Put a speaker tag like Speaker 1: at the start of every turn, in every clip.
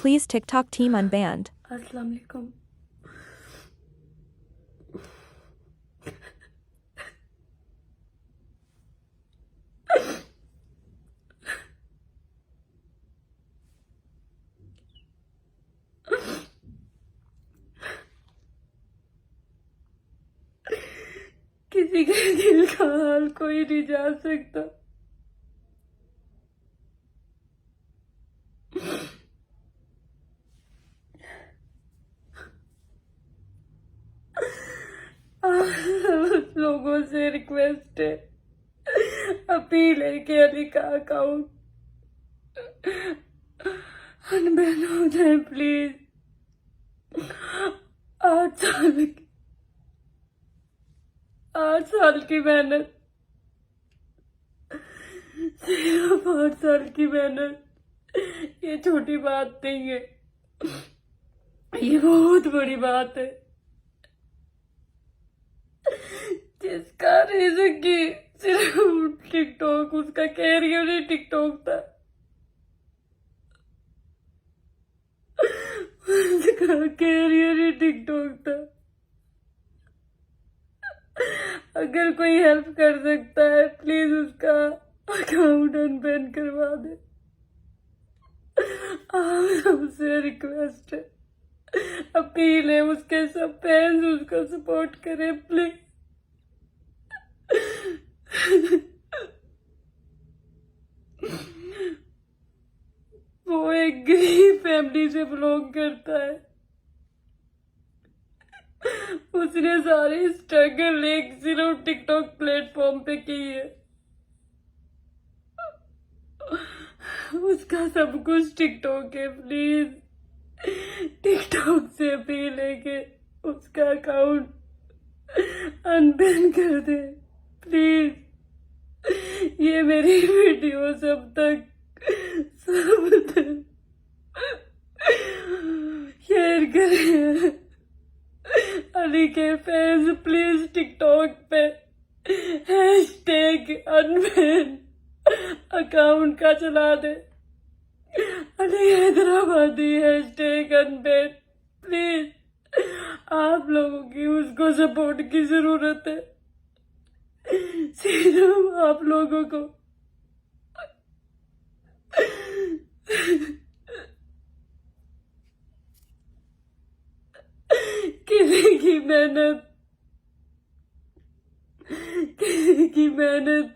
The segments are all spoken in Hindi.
Speaker 1: Please TikTok team unbanned.
Speaker 2: अस्सलाम वालेकुम। किसी के दिल का हाल कोई नहीं जान सकता। आप लोगों से रिक्वेस्ट है, अपील है कि अली का अकाउंट अनबैन हो जाए प्लीज। 8 साल की मेहनत, सिर्फ 8 साल की मेहनत ये छोटी बात नहीं है, ये बहुत बड़ी बात है। जिसका रीजन की सिर्फ टिकटॉक, उसका कैरियर ही टिकटॉक था, उसका कैरियर ही टिकटॉक था। अगर कोई हेल्प कर सकता है प्लीज उसका अकाउंट अनबैन करवा दे। आप सबसे रिक्वेस्ट है, अपील है, उसके सब फैंस उसको सपोर्ट करें प्लीज। वो एक गरीब फैमिली से बिलोंग करता है, उसने सारी स्ट्रगल एक सिर्फ टिकटॉक प्लेटफॉर्म पे की है। उसका सब कुछ टिकटॉक है। प्लीज टिकटॉक से अपील है कि उसका अकाउंट अनबैन कर दे प्लीज। ये मेरी वीडियो सब तक शेयर करें। अली के फैंस प्लीज टिकटॉक पे हैशटैग अनबैन अकाउंट का चला दे। Ali Hyderabadi hashtag unban please. आप लोगों की उसको सपोर्ट की जरूरत है, सिर्फ आप लोगों को। किसी की मेहनत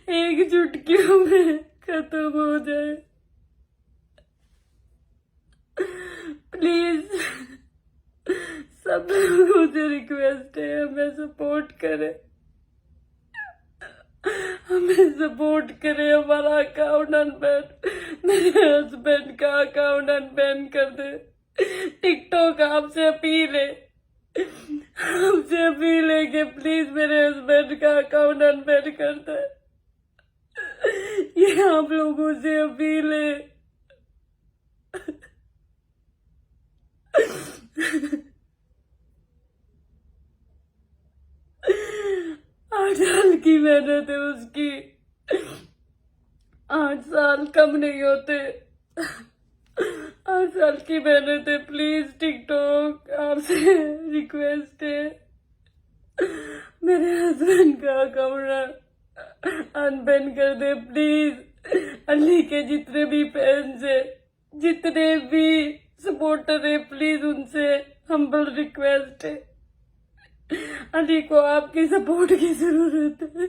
Speaker 2: एक चुटकियों में खत्म हो जाए प्लीज। सब लोगों से रिक्वेस्ट है, हमें सपोर्ट करें, हमें सपोर्ट करें। हमारा अकाउंट अनबैन, मेरे हस्बैंड का अकाउंट अनबैन कर दे। टिकटॉक आपसे अपील है, आपसे अपील है कि प्लीज मेरे हस्बैंड का अकाउंट अनबैन कर दे। ये आप लोगों से अपील है। 8 साल की मेहनत है उसकी, 8 साल कम नहीं होते। 8 साल की मेहनत है। प्लीज टिकटॉक आपसे रिक्वेस्ट है, मेरे हस्बैंड का अकाउंट अनबैन कर दे प्लीज। अली के जितने भी फैंस है, जितने भी सपोर्टर है, प्लीज उनसे हम्बल रिक्वेस्ट है, अली को आपकी सपोर्ट की जरूरत है।